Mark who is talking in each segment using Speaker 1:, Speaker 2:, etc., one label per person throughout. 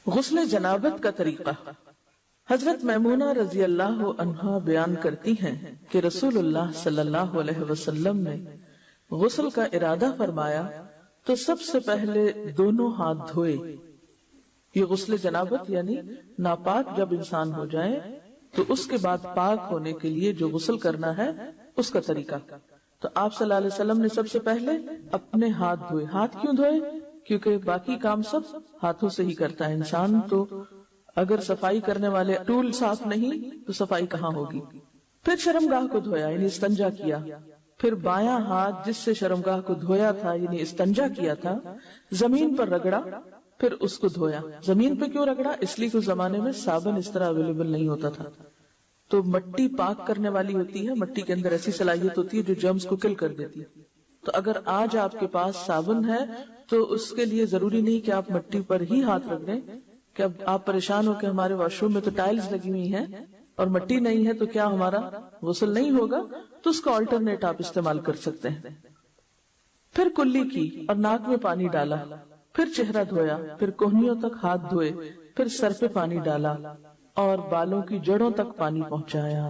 Speaker 1: غسل جنابت کا طریقہ۔ حضرت میمونہ رضی اللہ عنہا بیان کرتی ہیں کہ رسول اللہ صلی اللہ علیہ وسلم نے غسل کا ارادہ فرمایا تو سب سے پہلے دونوں ہاتھ دھوئے۔ یہ غسل جنابت یعنی ناپاک جب انسان ہو جائے تو اس کے بعد پاک ہونے کے لیے جو غسل کرنا ہے اس کا طریقہ۔ تو آپ صلی اللہ علیہ وسلم نے سب سے پہلے اپنے ہاتھ دھوئے۔ ہاتھ کیوں دھوئے؟ کیونکہ باقی کام سب ہاتھوں سے ہی کرتا ہے انسان، تو اگر صفائی کرنے والے ٹول صاف نہیں تو صفائی کہاں ہوگی۔ پھر شرمگاہ کو دھویا یعنی استنجا کیا، پھر بایاں ہاتھ جس سے شرمگاہ کو دھویا تھا یعنی استنجا کیا تھا زمین پر رگڑا، پھر اس کو دھویا۔ زمین پہ کیوں رگڑا؟ اس لیے کہ اس زمانے میں صابن اس طرح اویلیبل نہیں ہوتا تھا، تو مٹی پاک کرنے والی ہوتی ہے، مٹی کے اندر ایسی صلاحیت ہوتی ہے جو جرمز کو کل کر دیتی ہے۔ تو اگر آج آپ کے پاس صابن ہے تو اس کے لیے ضروری نہیں کہ آپ مٹی پر ہی ہاتھ رکھ دیں کہ اب آپ پریشان ہو کہ ہمارے واش روم میں تو ٹائلز لگی ہوئی ہیں اور مٹی نہیں ہے تو کیا ہمارا غسل نہیں ہوگا، تو اس کا آلٹرنیٹ آپ استعمال کر سکتے ہیں۔ پھر کلی کی اور ناک میں پانی ڈالا، پھر چہرہ دھویا، پھر کوہنیوں تک ہاتھ دھوئے، پھر سر پہ پانی ڈالا اور بالوں کی جڑوں تک پانی پہنچایا۔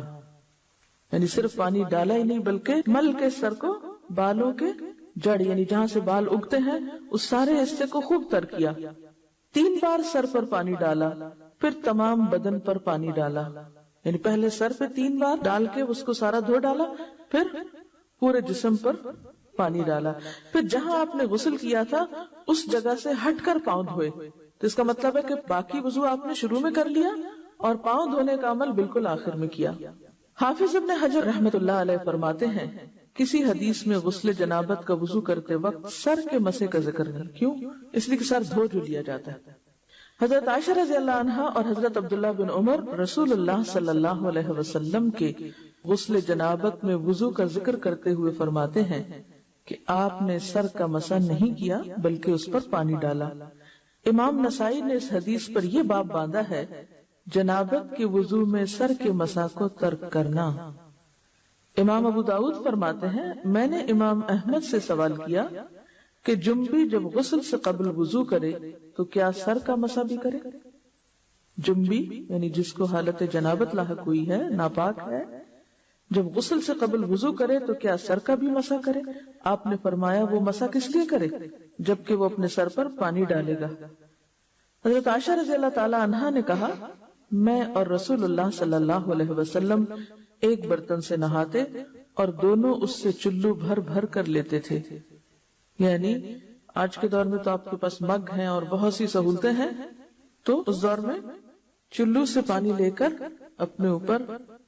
Speaker 1: یعنی صرف پانی ڈالا ہی نہیں بلکہ مل کے سر کو بالوں کے جڑ یعنی جہاں سے بال اگتے ہیں اس سارے حصے کو خوب تر کیا۔ 3 بار سر پر پانی ڈالا، پھر تمام بدن پر پانی ڈالا، یعنی پہلے سر پہ 3 بار ڈال کے اس کو سارا دھو ڈالا، پھر پورے جسم پر پانی ڈالا، پھر جہاں آپ نے غسل کیا تھا اس جگہ سے ہٹ کر پاؤں دھوئے۔ تو اس کا مطلب ہے کہ باقی وضو آپ نے شروع میں کر لیا اور پاؤں دھونے کا عمل بالکل آخر میں کیا۔ حافظ ابن حجر رحمت اللہ علیہ فرماتے ہیں کسی حدیث میں غسل جنابت کا وضو کرتے وقت سر کے مسے کا ذکر نہیں، کیوں؟ اس لیے کہ سر دھو جو لیا جاتا ہے۔ حضرت عائشہ رضی اللہ عنہا اور حضرت عبداللہ بن عمر رسول اللہ صلی اللہ علیہ وسلم کے غسل جنابت میں وضو کا ذکر کرتے ہوئے فرماتے ہیں کہ آپ نے سر کا مسح نہیں کیا بلکہ اس پر پانی ڈالا۔ امام نسائی نے اس حدیث پر یہ باب باندھا ہے جنابت کے وضو میں سر کے مسح کو ترک کرنا۔ امام ابو داؤد فرماتے ہیں میں نے امام احمد سے سوال کیا کہ جنبی جب غسل سے قبل وضو کرے تو کیا سر کا مسح بھی کرے؟ جنبی یعنی جس کو حالت جنابت لاحق ہوئی ہے، ناپاک ہے، جب غسل سے قبل وضو کرے تو کیا سر کا بھی مسح کرے؟ آپ نے فرمایا وہ مسح کس لیے کرے جبکہ وہ اپنے سر پر پانی ڈالے گا۔ حضرت عائشہ رضی اللہ تعالی عنہا نے کہا میں اور رسول اللہ صلی اللہ علیہ وسلم ایک برتن سے نہاتے اور دونوں اس سے چلو بھر بھر کر لیتے تھے۔ یعنی آج کے دور میں تو آپ کے پاس مگ ہیں اور بہت سی سہولتیں ہیں، تو اس دور میں چلو سے پانی لے کر اپنے اوپر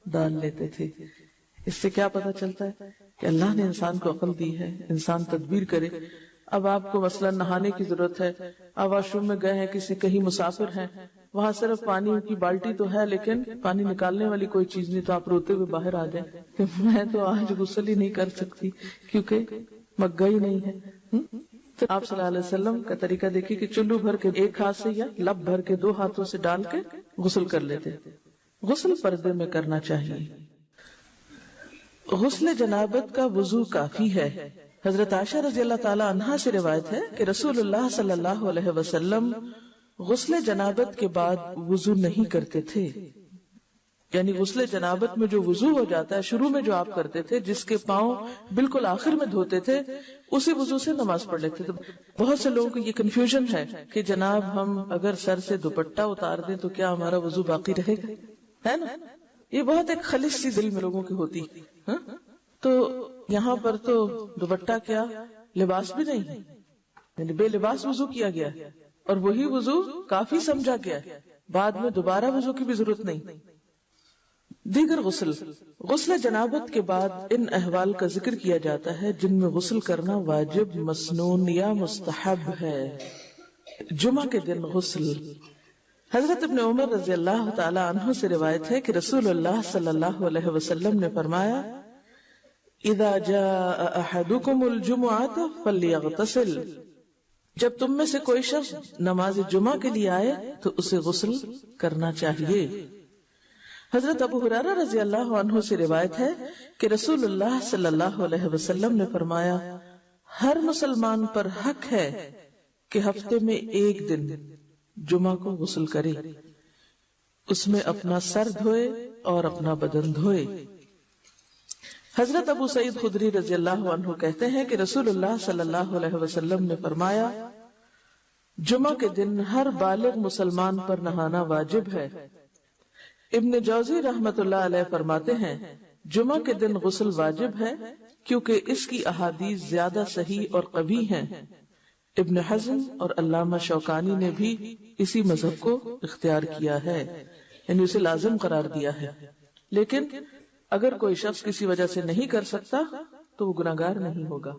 Speaker 1: ڈال لیتے تھے۔ اس سے کیا پتہ چلتا ہے کہ اللہ نے انسان کو عقل دی ہے، انسان تدبیر کرے۔ اب آپ کو مثلا نہانے کی ضرورت ہے، آپ واش روم میں گئے ہیں، کہیں مسافر ہیں، وہاں صرف پانی کی بالٹی تو ہے لیکن پانی نکالنے والی کوئی چیز نہیں، تو آپ روتے ہوئے باہر آ جائیں کہ میں تو آج غسل ہی نہیں کر سکتی کیونکہ مگا ہی نہیں ہے۔ تو آپ صلی اللہ علیہ وسلم کا طریقہ دیکھیے کہ چلو بھر کے ایک ہاتھ سے یا لب بھر کے 2 ہاتھوں سے ڈال کے غسل کر لیتے۔ غسل پردے میں کرنا چاہیے۔ غسل جنابت کا وضو کافی ہے۔ حضرت عائشہ رضی اللہ تعالی عنہا سے روایت ہے کہ رسول اللہ صلی اللہ علیہ وسلم غسل جنابت کے بعد وضو نہیں کرتے تھے، یعنی غسل جنابت میں جو وضو ہو جاتا ہے شروع میں جو آپ کرتے تھے، جس کے پاؤں بالکل آخر میں دھوتے تھے، اسی وضو سے نماز پڑھ لیتے تھے۔ بہت سے لوگوں کو یہ کنفیوژن ہے کہ جناب ہم اگر سر سے دوپٹہ اتار دیں تو کیا ہمارا وضو باقی رہے گا، ہے نا؟ یہ بہت ایک خلش سی دل میں لوگوں کی ہوتی۔ تو یہاں پر تو دوپٹہ کیا لباس بھی نہیں ہے، یعنی بے لباس وضو کیا گیا ہے اور وہی وضو کافی سمجھا گیا ہے، بعد میں دوبارہ وضو کی بھی ضرورت نہیں۔ دیگر غسل جنابت کے بعد ان احوال کا ذکر کیا جاتا ہے جن میں غسل کرنا واجب، مسنون یا مستحب ہے۔ جمعہ کے دن غسل۔ حضرت ابن عمر رضی اللہ تعالی عنہ سے روایت ہے کہ رسول اللہ صلی اللہ علیہ وسلم نے فرمایا اذا جاء احدکم الجمعۃ فلیغتسل، جب تم میں سے کوئی شخص نماز جمعہ کے لیے آئے تو اسے غسل کرنا چاہیے۔ حضرت ابو ہریرہ رضی اللہ عنہ سے روایت ہے کہ رسول اللہ صلی اللہ علیہ وسلم نے فرمایا ہر مسلمان پر حق ہے کہ ہفتے میں ایک دن جمعہ کو غسل کرے، اس میں اپنا سر دھوئے اور اپنا بدن دھوئے۔ حضرت ابو سعید خدری رضی اللہ عنہ کہتے ہیں کہ رسول اللہ صلی اللہ علیہ وسلم نے فرمایا، جمعہ کے دن ہر بالغ مسلمان پر نہانا واجب ہے۔ ابن جوزی رحمت اللہ علیہ فرماتے ہیں جمعہ کے دن غسل واجب ہے کیونکہ اس کی احادیث زیادہ صحیح اور قوی ہیں۔ ابن حزم اور علامہ شوکانی نے بھی اسی مذہب کو اختیار کیا ہے، یعنی اسے لازم قرار دیا ہے۔ لیکن اگر کوئی شخص کسی وجہ سے نہیں کر سکتا تو وہ گناہگار نہیں ہوگا۔